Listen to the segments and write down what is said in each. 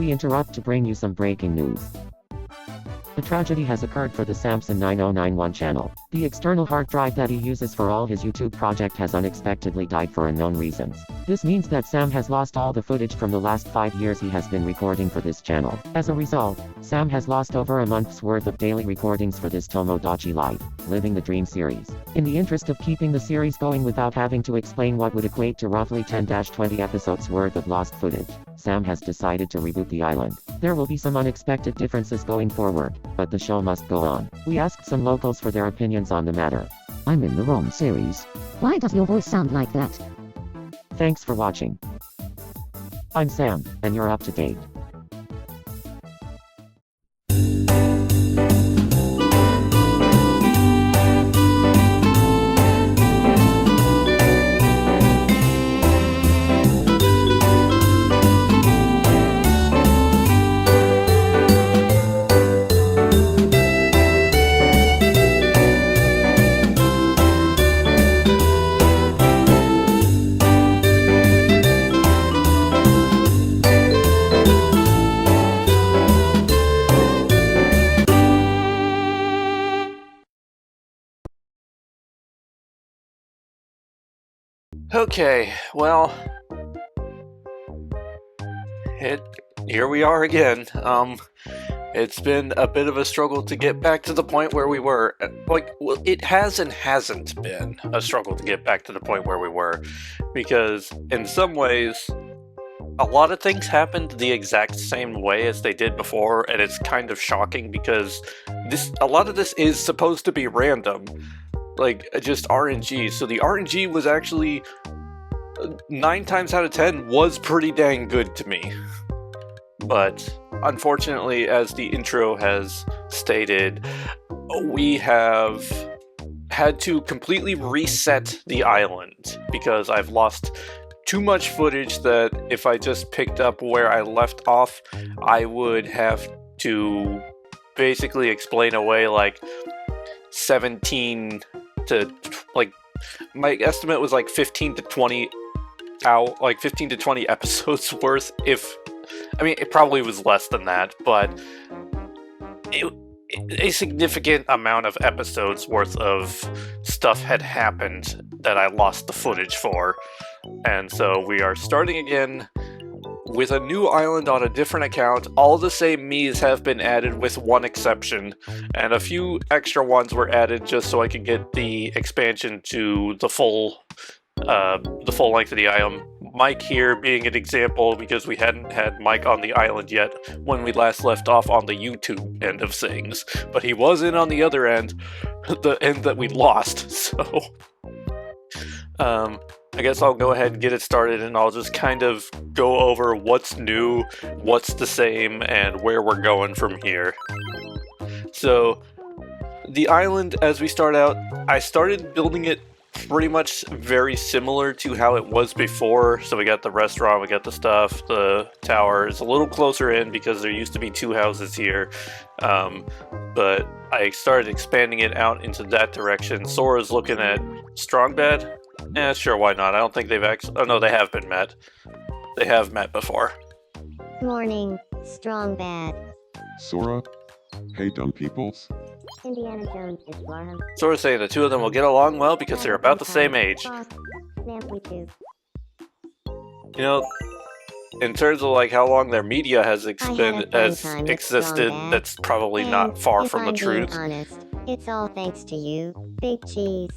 we interrupt to bring you some breaking news. A tragedy has occurred for the Samson 9091 channel. The external hard drive that he uses for all his YouTube project has unexpectedly died for unknown reasons. This means that Sam has lost all the footage from the last 5 years he has been recording for this channel. As a result, Sam has lost over a month's worth of daily recordings for this Tomodachi Live, Living the Dream series. In the interest of keeping the series going without having to explain what would equate to roughly 10-20 episodes worth of lost footage, Sam has decided to reboot the island. There will be some unexpected differences going forward, but the show must go on. We asked some locals for their opinions on the matter. I'm in the wrong series. Why does your voice sound like that? Thanks for watching. I'm Sam, and you're up to date. Okay, well, here we are again. It's been a bit of a struggle to get back to the point where we were. Well, it has and hasn't been a struggle to get back to the point where we were, because in some ways, a lot of things happened the exact same way as they did before, and it's kind of shocking because a lot of this is supposed to be random. Like, just RNG. So the RNG was actually 9 times out of 10 was pretty dang good to me. But unfortunately, as the intro has stated, we have had to completely reset the island because I've lost too much footage that if I just picked up where I left off, I would have to basically explain away like 17 to, like, my estimate was like 15 to 20 episodes worth. I mean, it probably was less than that, but a significant amount of episodes worth of stuff had happened that I lost the footage for. And so we are starting again with a new island on a different account. All the same Miis have been added with one exception, and a few extra ones were added just so I could get the expansion to the full length of the island. Mike here being an example because we hadn't had Mike on the island yet when we last left off on the YouTube end of things, but he was in on the other end, the end that we lost, so I guess I'll go ahead and get it started, and I'll just kind of go over what's new, what's the same, and where we're going from here. So, the island, as we start out, I started building it pretty much very similar to how it was before. So we got the restaurant, we got the stuff, the tower is a little closer in because there used to be 2 houses here. But I started expanding it out into that direction. Sora's looking at Strong Bed. Yeah, sure, why not? I don't think they've actually... Oh, no, they have been met. They have met before. Morning, Strong Bad. Sora? Hey, dumb peoples. Indiana Jones is Warham. Sora's saying the two of them will get along well because they're about the same age. You know, in terms of like how long their media has existed, that's probably not far from the truth. Honest, it's all thanks to you, Big Cheese.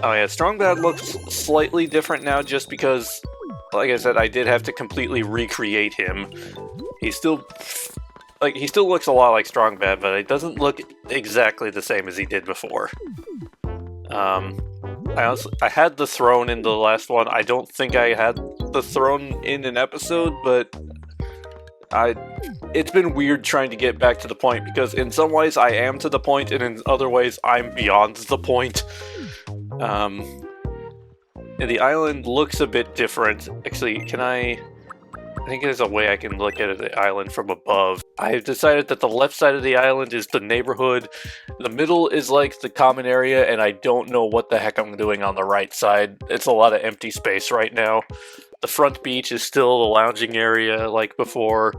Oh yeah, Strong Bad looks slightly different now just because, like I said, I did have to completely recreate him. He still looks a lot like Strong Bad, but it doesn't look exactly the same as he did before. I had the throne in the last one. I don't think I had the throne in an episode, but it's been weird trying to get back to the point because in some ways I am to the point, and in other ways I'm beyond the point. And the island looks a bit different. Actually, I think there's a way I can look at the island from above. I've decided that the left side of the island is the neighborhood, the middle is like the common area, and I don't know what the heck I'm doing on the right side. It's a lot of empty space right now. The front beach is still the lounging area like before,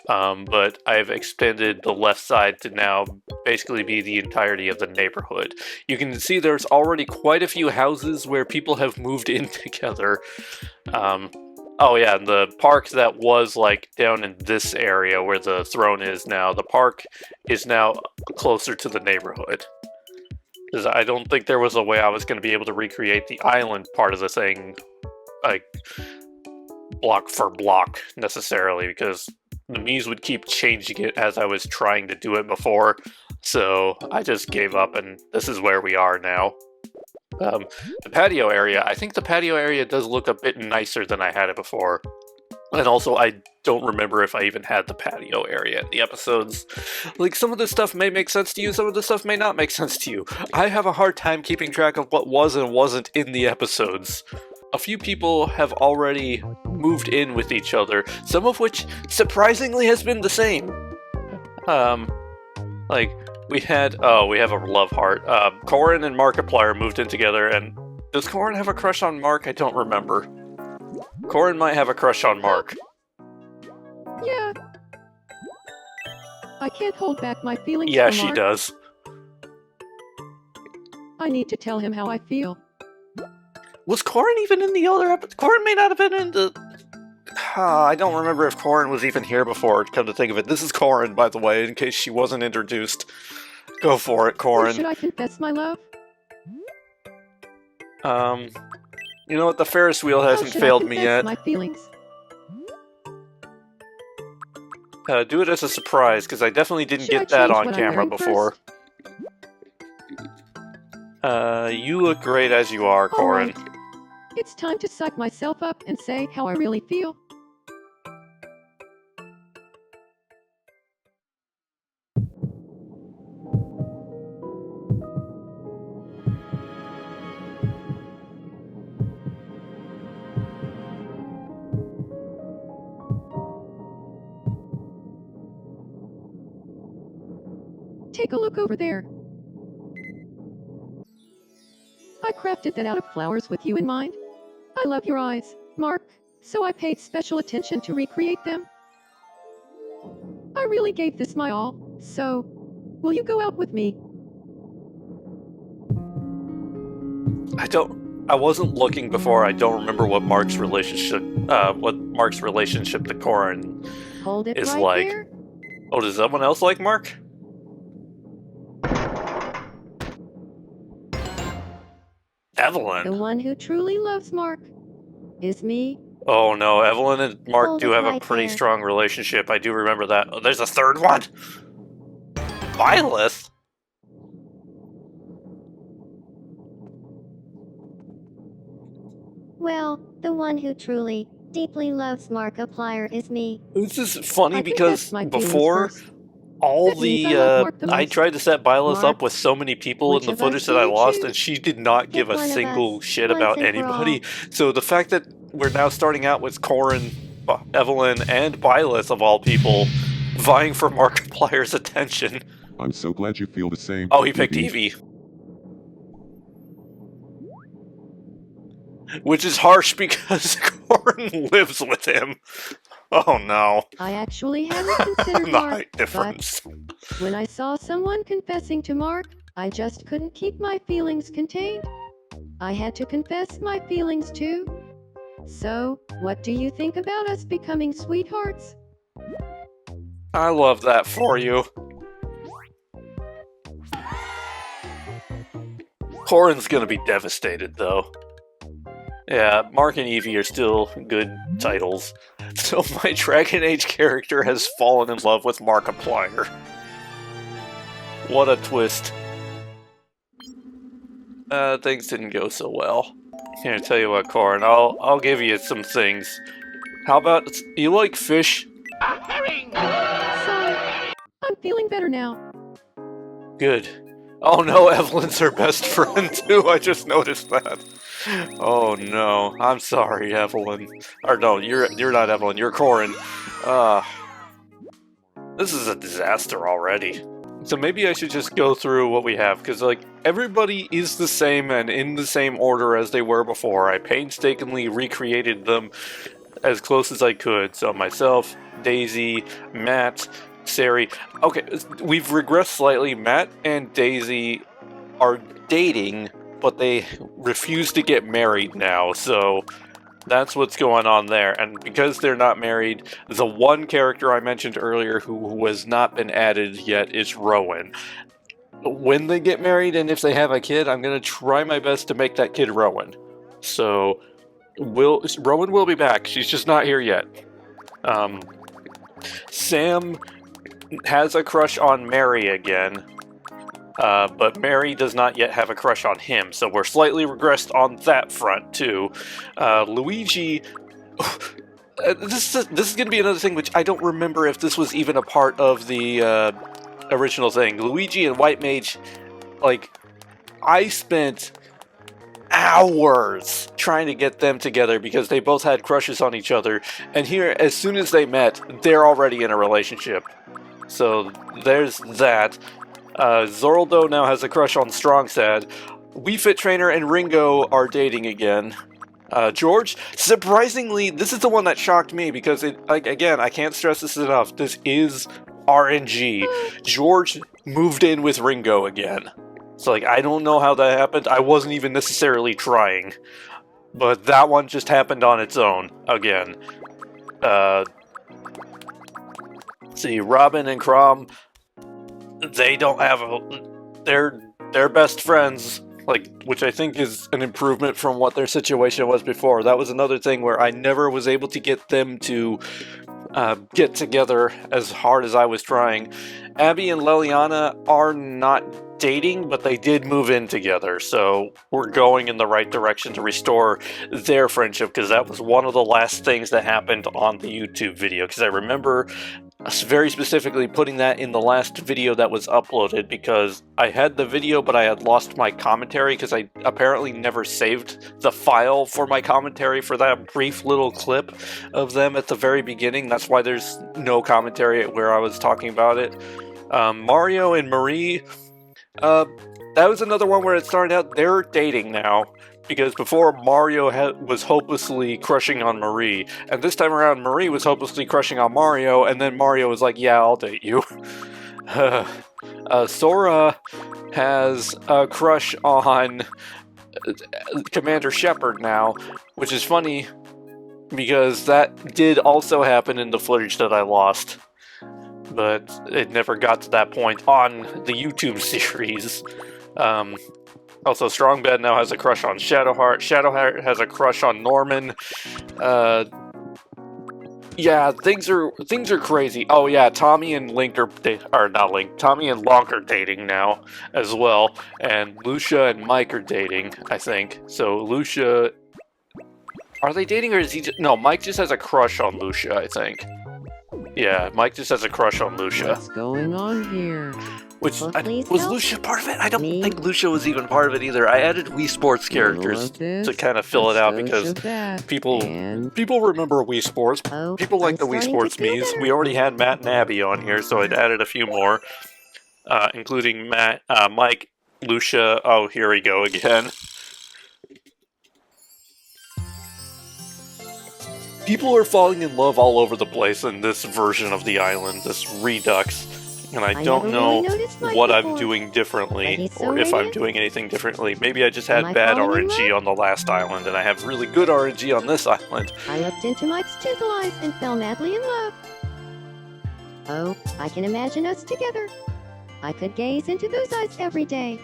but I've expanded the left side to now basically be the entirety of the neighborhood. You can see there's already quite a few houses where people have moved in together. Oh yeah, and the park that was like down in this area where the throne is now, the park is now closer to the neighborhood. Because I don't think there was a way I was going to be able to recreate the island part of the thing, like, block for block, necessarily, because the Miis would keep changing it as I was trying to do it before, so I just gave up, and this is where we are now. The patio area, I think the patio area does look a bit nicer than I had it before. And also, I don't remember if I even had the patio area in the episodes. Like, some of this stuff may make sense to you, some of this stuff may not make sense to you. I have a hard time keeping track of what was and wasn't in the episodes. A few people have already moved in with each other, some of which, surprisingly, has been the same. Like, we have a love heart. Corin and Markiplier moved in together, and does Corin have a crush on Mark? I don't remember. Corin might have a crush on Mark. Yeah. I can't hold back my feelings Yeah, for she Mark. does. I need to tell him how I feel. Was Corin even in the other episode? Corin may not have been in the... I don't remember if Corin was even here before, come to think of it. This is Corin, by the way, in case she wasn't introduced. Go for it, Or Corin. should I confess my love? You know what? The Ferris wheel How hasn't should failed I me confess yet. my feelings? Do it as a surprise, because I definitely didn't Should I get that change on what I'm camera wearing before. You look great as you are, Corin. Alright. It's time to psych myself up and say how I really feel. Take a look over there. I crafted that out of flowers with you in mind. I love your eyes, Mark, so I paid special attention to recreate them. I really gave this my all, so will you go out with me? I wasn't looking before. I don't remember what Mark's relationship to Corin Hold it is right like. there. Oh, does someone else like Mark? The Evelyn. one who truly loves Mark is me. Oh no, Evelyn and Mark Hold do it have a right pretty there. strong relationship. I do remember that. Oh, there's a third one? Violet? Well, the one who truly, deeply loves Markiplier is me. This is funny I because confessed my feelings before first. all That means the I love Mark the I most. tried to set Violet up Mark, with so many people in which the of us footage do that I you lost, choose? and she did not give Pick a one of single us, shit once about and for anybody. all. So the fact that we're now starting out with Corin, Evelyn, and Violet of all people vying for Markiplier's attention. I'm so glad you feel the same. Oh, he picked Evie. Evie. Which is harsh because Corin lives with him. Oh no. I actually hadn't considered The Mark, height difference. but when I saw someone confessing to Mark, I just couldn't keep my feelings contained. I had to confess my feelings too. So, what do you think about us becoming sweethearts? I love that for you. Corin's gonna be devastated, though. Yeah, Mark and Evie are still good titles. So my Dragon Age character has fallen in love with Markiplier. What a twist. Things didn't go so well. Here, tell you what, Corin, I'll give you some things. How about, you like fish? Sorry. I'm feeling better now. Good. Oh no, Evelyn's her best friend too, I just noticed that. Oh no, I'm sorry, Evelyn. Or no, you're not Evelyn, you're Corin. This is a disaster already. So maybe I should just go through what we have, because like everybody is the same and in the same order as they were before. I painstakingly recreated them as close as I could. So myself, Daisy, Matt, Sari. Okay, we've regressed slightly. Matt and Daisy are dating, but they refuse to get married now, so that's what's going on there. And because they're not married, the one character I mentioned earlier who has not been added yet is Rowan. When they get married and if they have a kid, I'm going to try my best to make that kid Rowan. So Rowan will be back. She's just not here yet. Sam has a crush on Mary again. But Mary does not yet have a crush on him, so we're slightly regressed on that front, too. Luigi... this is going to be another thing which I don't remember if this was even a part of the original thing. Luigi and White Mage, like, I spent hours trying to get them together because they both had crushes on each other, and here, as soon as they met, they're already in a relationship. So, there's that. Zorldo now has a crush on Strongsad. Wii Fit Trainer and Ringo are dating again. George, surprisingly, this is the one that shocked me because again, I can't stress this enough. This is RNG. George moved in with Ringo again. So, like, I don't know how that happened. I wasn't even necessarily trying. But that one just happened on its own again. Let's see, Robin and Crom, they don't have they're best friends, like, which I think is an improvement from what their situation was before. That was another thing where I never was able to get them to get together as hard as I was trying. Abby and Leliana are not dating, but they did move in together, so we're going in the right direction to restore their friendship, because that was one of the last things that happened on the YouTube video, because I remember very specifically putting that in the last video that was uploaded, because I had the video but I had lost my commentary because I apparently never saved the file for my commentary for that brief little clip of them at the very beginning. That's why there's no commentary where I was talking about it. Mario and Marie, that was another one where it started out they're dating now, because before Mario was hopelessly crushing on Marie, and this time around Marie was hopelessly crushing on Mario, and then Mario was like, yeah, I'll date you. Sora has a crush on Commander Shepard now, which is funny because that did also happen in the footage that I lost, but it never got to that point on the YouTube series. Also, Strongbed now has a crush on Shadowheart. Shadowheart has a crush on Norman. Yeah, things are crazy. Oh yeah, Tommy and Link Tommy and Locke are dating now as well, and Lucia and Mike are dating, I think. So Lucia, are they dating, or is he no, Mike just has a crush on Lucia, I think. Yeah, Mike just has a crush on Lucia. What's going on here? Which, Well, please was help Lucia part of it? I don't me. think Lucia was even part of it either. I added Wii Sports characters to kind of fill it out because people remember Wii Sports. Oh, People like I'm the Wii starting Sports to feel Miis. better. We already had Matt and Abby on here, so I'd added a few more, including Matt, Mike, Lucia. Oh, here we go again. People are falling in love all over the place in this version of the island, this Redux. And I don't never know really noticed Mike what I'm before, doing but differently, he's so or if I'm radiant. doing anything differently. Maybe I just Am had I bad falling in RNG love? on the last island, and I have really good RNG on this island. I looked into Mike's gentle eyes and fell madly in love. Oh, I can imagine us together. I could gaze into those eyes every day.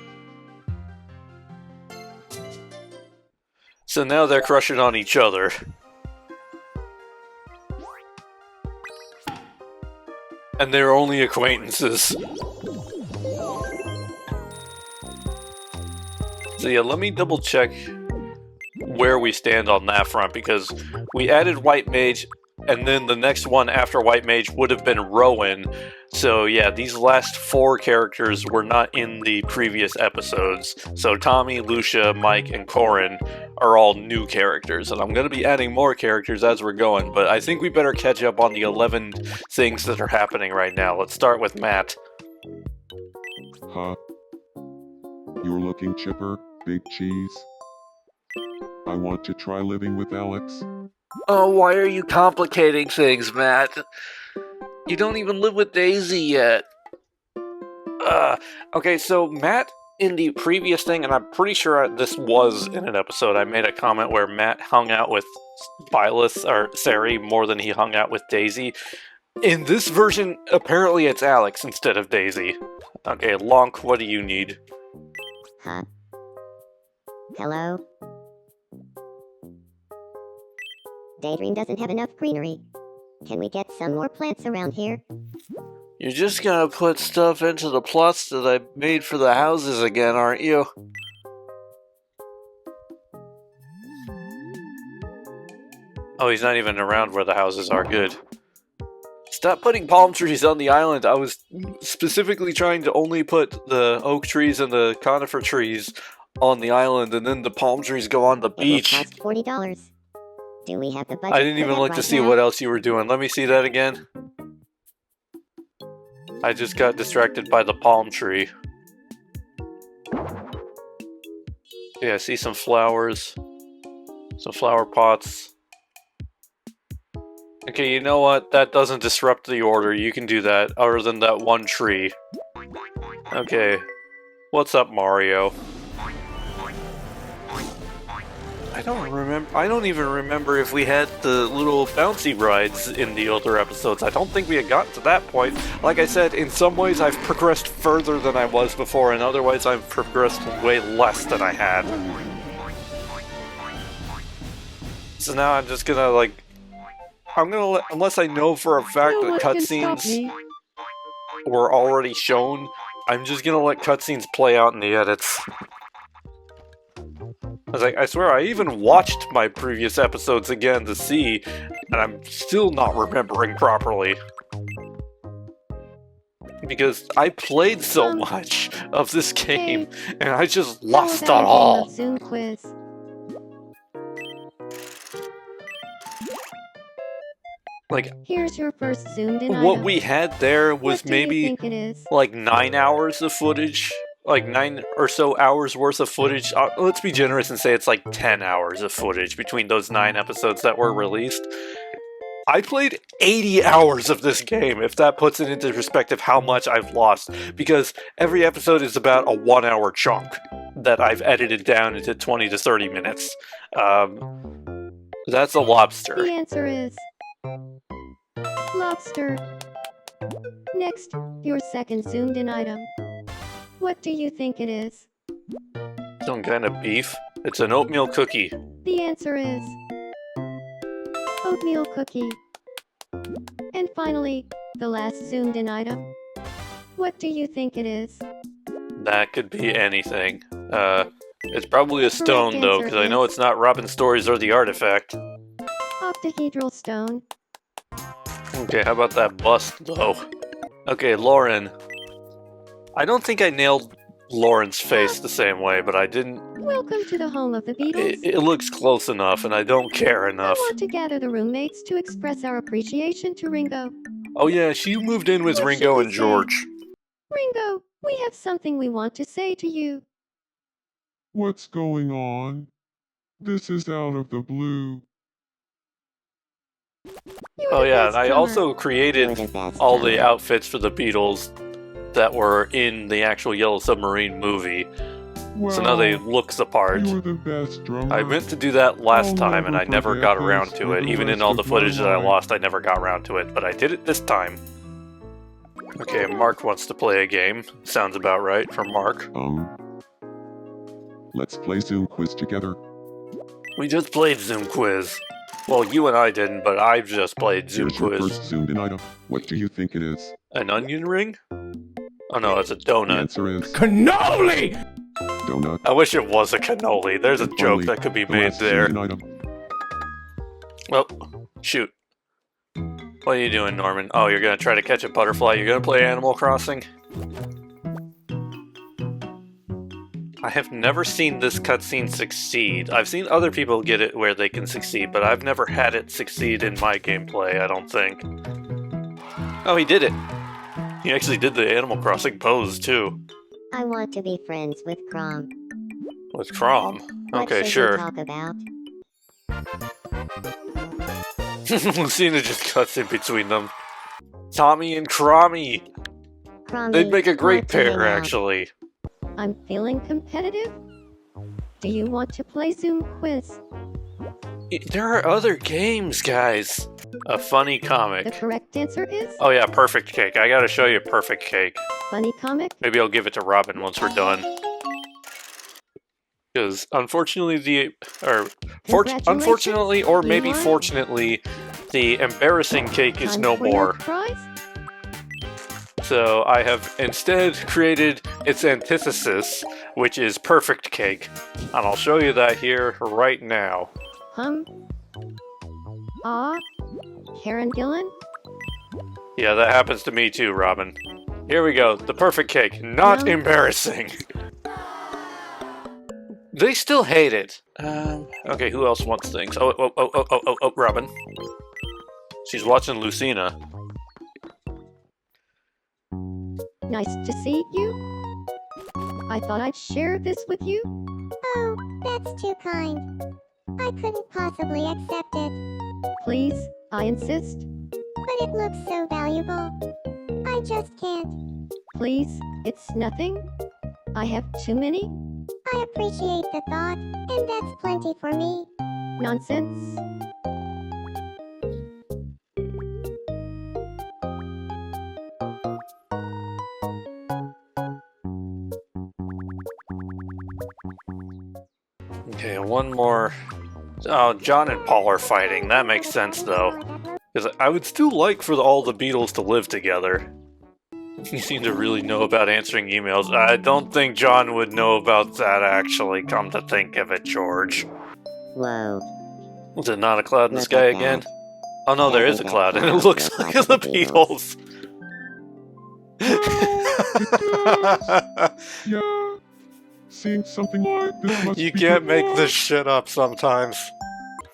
So now they're crushing on each other. And they're only acquaintances. So yeah, let me double check where we stand on that front, because we added White Mage and then the next one after White Mage would have been Rowan. So yeah, these last 4 characters were not in the previous episodes. So Tommy, Lucia, Mike, and Corin are all new characters, and I'm going to be adding more characters as we're going, but I think we better catch up on the 11 things that are happening right now. Let's start with Matt. Huh? You're looking chipper, big cheese. I want to try living with Alex. Oh, why are you complicating things, Matt? You don't even live with Daisy yet. Okay, so Matt, in the previous thing, and I'm pretty sure this was in an episode, I made a comment where Matt hung out with Byleth, or Sari, more than he hung out with Daisy. In this version, apparently it's Alex instead of Daisy. Okay, Lonk, what do you need? Huh? Hello? Daydream doesn't have enough greenery. Can we get some more plants around here? You're just gonna put stuff into the plots that I made for the houses again, aren't you? Oh, he's not even around where the houses are. Good. Stop putting palm trees on the island. I was specifically trying to only put the oak trees and the conifer trees on the island, and then the palm trees go on the beach. It will cost $40. Do we have the budget? I didn't for even that look to right see now? what else you were doing. Let me see that again. I just got distracted by the palm tree. Yeah, I see some flowers. Some flower pots. Okay, you know what? That doesn't disrupt the order. You can do that, other than that one tree. Okay. What's up, Mario? I don't even remember if we had the little bouncy rides in the older episodes. I don't think we had gotten to that point. Like I said, in some ways I've progressed further than I was before, and other ways I've progressed way less than I had. So now I'm just gonna, like... unless I know for a fact No that one can stop cutscenes me. were already shown, I'm just gonna let cutscenes play out in the edits. I swear, I even watched my previous episodes again to see, and I'm still not remembering properly. Because I played so much of this game, and I just lost it How about a game all. of Zoom quiz? Like, Here's your first zoomed-in what item. we had there was What do you maybe think it is? like 9 hours of footage. Like 9 or so hours worth of footage. Let's be generous and say it's like 10 hours of footage between those 9 episodes that were released. I played 80 hours of this game, if that puts it into perspective how much I've lost, because every episode is about a 1-hour chunk that I've edited down into 20 to 30 minutes. That's a The lobster. answer is... lobster. Next, your second zoomed-in item. What do you think it is? Some kind of beef. It's an oatmeal cookie. The answer is... oatmeal cookie. And finally, the last zoomed-in item. What do you think it is? That could be anything. It's probably a stone Correct though, answer because I know is- it's not Robin Stories or the artifact. Octahedral stone. Okay, how about that bust though? Okay, Lauren. I don't think I nailed Lauren's face the same way, but I didn't. Welcome to the home of the Beatles. It looks close enough, and I don't care I enough. want to gather the roommates to express our appreciation to Ringo. Oh yeah, she moved in with What Ringo should we and say? George. Ringo, we have something we want to say to you. What's going on? This is out of the blue. You're Oh the yeah, best and I drummer. also You're created the best all the drummer. outfits for the Beatles that were in the actual Yellow Submarine movie. Well, So now they look the part. you're the best drummer. I meant to do that last I'll time, and never I never forget got this around to for it. the Even in rest all the of my footage that I life. lost, I never got around to it, but I did it this time. Okay, Mark wants to play a game. Sounds about right for Mark. Let's play Zoom quiz together. We just played Zoom Quiz. Well, you and I didn't, but I've just played Zoom Here's your Quiz. first zoomed-in item. What do you think it is? An onion ring? Oh no, it's a The donut. answer is Cannoli! donut. I wish it was a cannoli. There's a And joke finally, that could be the made last there. zoomed-in item. Well, shoot. What are you doing, Norman? Oh, you're gonna try to catch a butterfly? You're gonna play Animal Crossing? I have never seen this cutscene succeed. I've seen other people get it where they can succeed, but I've never had it succeed in my gameplay, I don't think. Oh, he did it! He actually did the Animal Crossing pose, too. I want to be friends with Crom. With Crom? What Okay, should sure. we talk about? Lucina just cuts in between them. Tommy and Crommy! Crommy, They'd make a great want to hang pair, out. actually. I'm feeling competitive. Do you want to play Zoom quiz? There are other games, guys. A funny The comic. correct answer is Oh yeah, Perfect Cake. I gotta show you Perfect Cake. funny comic. Maybe I'll give it to Robin once we're done. Because unfortunately unfortunately, or maybe You won. fortunately, the embarrassing cake is no Time for your more. prize? So I have instead created its antithesis, which is Perfect Cake. And I'll show you that here right now. Karen Gillan? Yeah, that happens to me too, Robin. Here we go, the Perfect Cake. Not No. embarrassing. They still hate it. Okay, who else wants things? Oh, Robin. She's watching Lucina. Nice to see you. I thought I'd share this with you. Oh, that's too kind. I couldn't possibly accept it, Please, I insist. but it looks so valuable. I just can't. Please, it's nothing. I have too many. I appreciate the thought, and that's plenty for me. Nonsense. Okay, one more. Oh, John and Paul are fighting. That makes sense, though. Because I would still like for all the Beatles to live together. You seem to really know about answering emails. I don't think John would know about that, actually, come to think of it, George. Whoa. Was it not a cloud in the Look sky at that. again? Oh no, there is a Doesn't that cloud, and it cloud looks look like like the the Beatles. Yeah. Seeing something like this must You be can't good make luck. this shit up sometimes.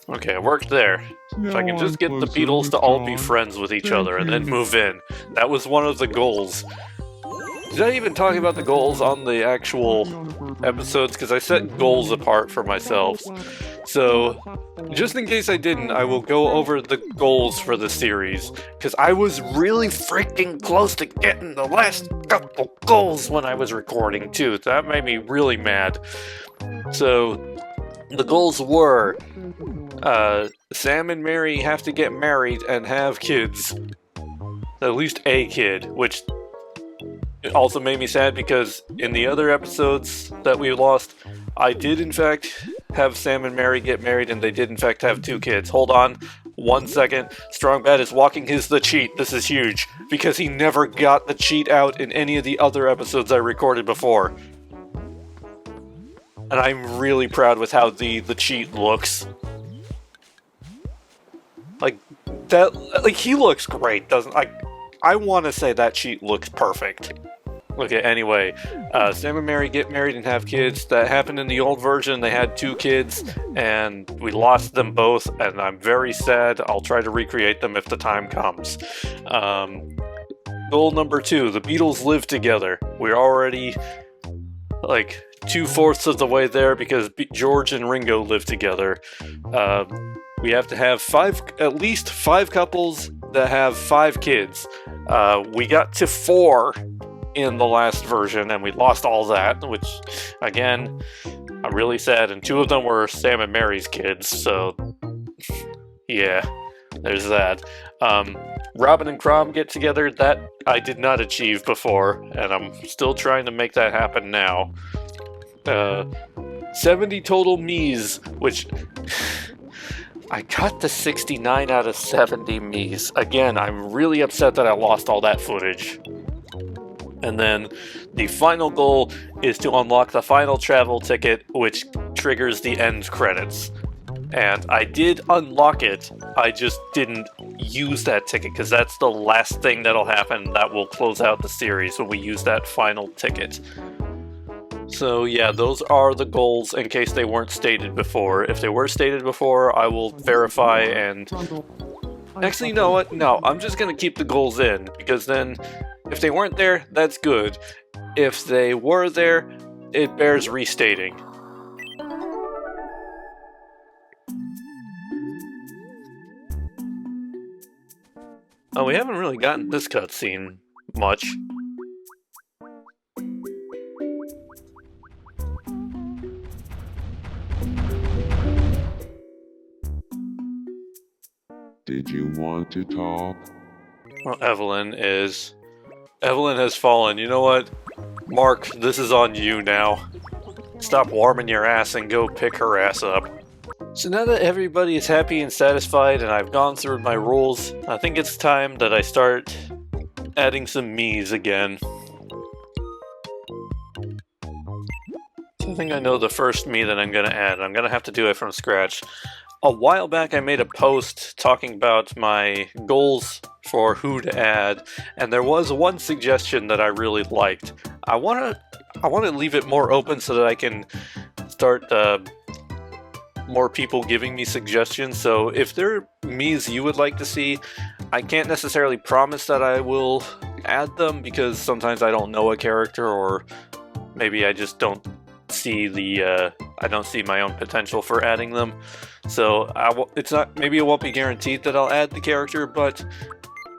Okay, it worked there. If I Now can just I'm get the closer Beatles with to all be John. friends with each Thank other and then you. move in. That was one of the goals. Did I even talk about the goals on the actual episodes? Because I set goals apart for myself. So, just in case I didn't, I will go over the goals for the series. Because I was really freaking close to getting the last couple goals when I was recording too. That made me really mad. So, the goals were... Sam and Mary have to get married and have kids. At least a kid, which it also made me sad because in the other episodes that we lost, I did in fact have Sam and Mary get married and they did in fact have 2 kids. Hold on 1 second. Strong Bad is walking the cheat. This is huge because he never got the cheat out in any of the other episodes I recorded before. And I'm really proud with how the cheat looks. Like that, like he looks great, doesn't like? I want to say that cheat looks perfect. Okay, anyway, Sam and Mary get married and have kids. That happened in the old version. They had 2 kids, and we lost them both, and I'm very sad. I'll try to recreate them if the time comes. Goal number 2, the Beatles live together. We're already, like, 2/4 of the way there because George and Ringo live together. We have to have at least 5 couples that have 5 kids. We got to 4 in the last version, and we lost all that, which, again, I'm really sad. And 2 of them were Sam and Mary's kids, so yeah, there's that. Robin and Crom get together. That I did not achieve before, and I'm still trying to make that happen now. 70 total me's, which... I got the 69 out of 70 me's. Again, I'm really upset that I lost all that footage. And then the final goal is to unlock the final travel ticket, which triggers the end credits. And I did unlock it, I just didn't use that ticket, because that's the last thing that'll happen that will close out the series when we use that final ticket. So yeah, those are the goals in case they weren't stated before. If they were stated before, I will verify and... Actually, you know what? No, I'm just gonna keep the goals in, because then, if they weren't there, that's good. If they were there, it bears restating. Oh, we haven't really gotten this cutscene much. Did you want to talk? Well, Evelyn has fallen. You know what? Mark, this is on you now. Stop warming your ass and go pick her ass up. So now that everybody is happy and satisfied and I've gone through my rules, I think it's time that I start adding some me's again. So I think I know the first me that I'm going to add. I'm going to have to do it from scratch. A while back I made a post talking about my goals for who to add, and there was one suggestion that I really liked. I want to leave it more open so that I can start more people giving me suggestions. So if there are me's you would like to see, I can't necessarily promise that I will add them, because sometimes I don't know a character, or maybe I just don't see the I don't see my own potential for adding them. So it's not, maybe it won't be guaranteed that I'll add the character, but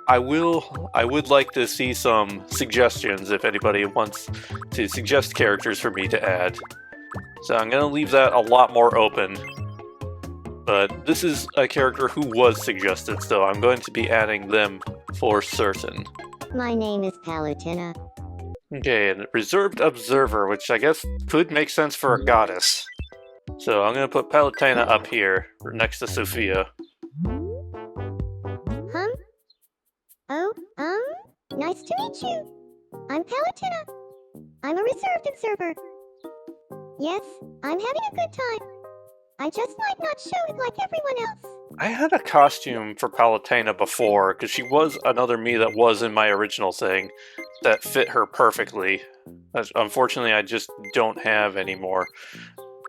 I would like to see some suggestions if anybody wants to suggest characters for me to add. So I'm going to leave that a lot more open. But this is a character who was suggested, so I'm going to be adding them for certain. My name is Palutena. Okay, and Reserved Observer, which I guess could make sense for a goddess. So I'm going to put Palutena up here, next to Sophia. Oh, nice to meet you. I'm Palutena. I'm a reserved observer. Yes, I'm having a good time. I just might not show it like everyone else. I had a costume for Palutena before, because she was another me that was in my original thing that fit her perfectly. Unfortunately, I just don't have anymore.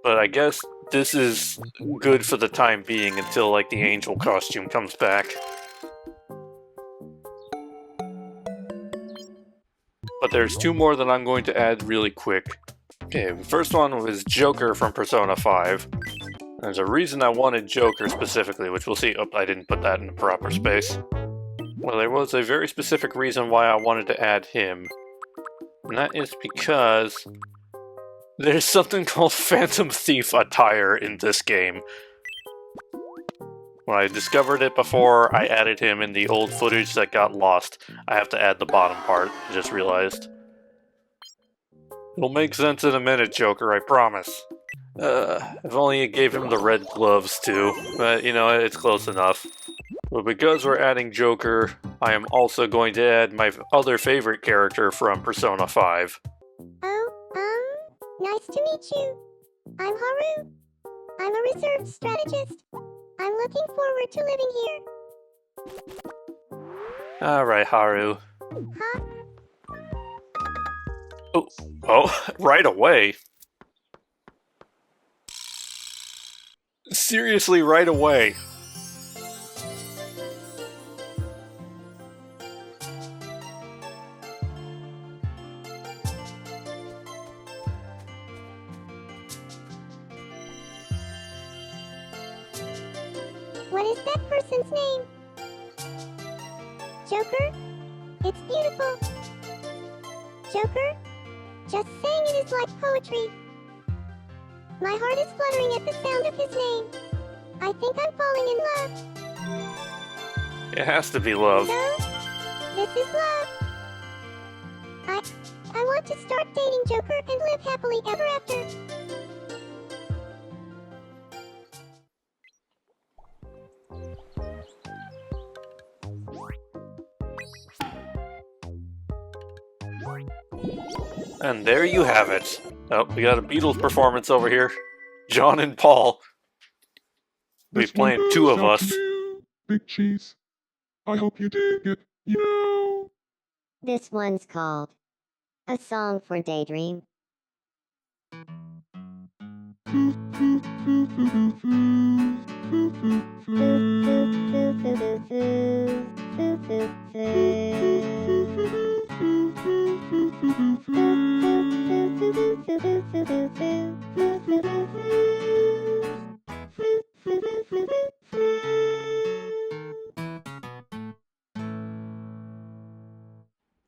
But I guess this is good for the time being until, like, the angel costume comes back. But there's two more that I'm going to add really quick. Okay, the first one was Joker from Persona 5. There's a reason I wanted Joker specifically, which we'll see. Oh, I didn't put that in the proper space. Well, there was a very specific reason why I wanted to add him. And that is because there's something called Phantom Thief attire in this game. When I discovered it before, I added him in the old footage that got lost. I have to add the bottom part, I just realized. It'll make sense in a minute, Joker, I promise. If only you gave him the red gloves too, but you know, it's close enough. But because we're adding Joker, I am also going to add my other favorite character from Persona 5. Oh, nice to meet you. I'm Haru. I'm a reserved strategist. I'm looking forward to living here. Alright, Haru. Huh? Oh, right away? Seriously, right away? What is that person's name? Joker? It's beautiful. Joker? Just saying it is like poetry. My heart is fluttering at the sound of his name. I think I'm falling in love. It has to be love. So, this is love. I want to start dating Joker and live happily ever after. And there you have it. Oh, we got a Beatles performance over here. John and Paul. be This one playing two goes of out us. to you, Big Cheese. I hope you dig it, you know. This one's called A Song for Daydream.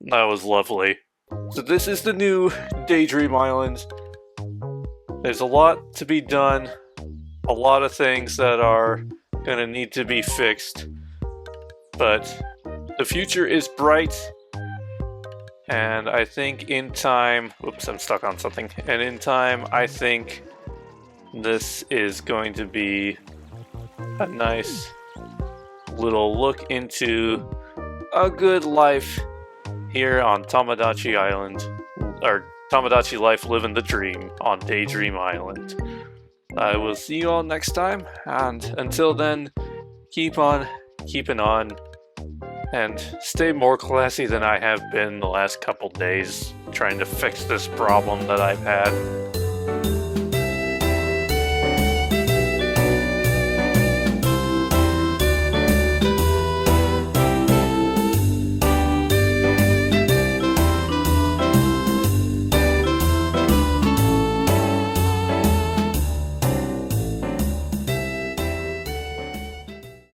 That was lovely. So this is the new Daydream Island. There's a lot to be done, a lot of things that are gonna need to be fixed, but the future is bright, and I think in time, oops, I'm stuck on something, and in time, I think this is going to be a nice little look into a good life here on Tomodachi Island, or Tomodachi Life Living the Dream on Daydream Island. I will see you all next time, and until then, keep on keeping on, and stay more classy than I have been the last couple days trying to fix this problem that I've had.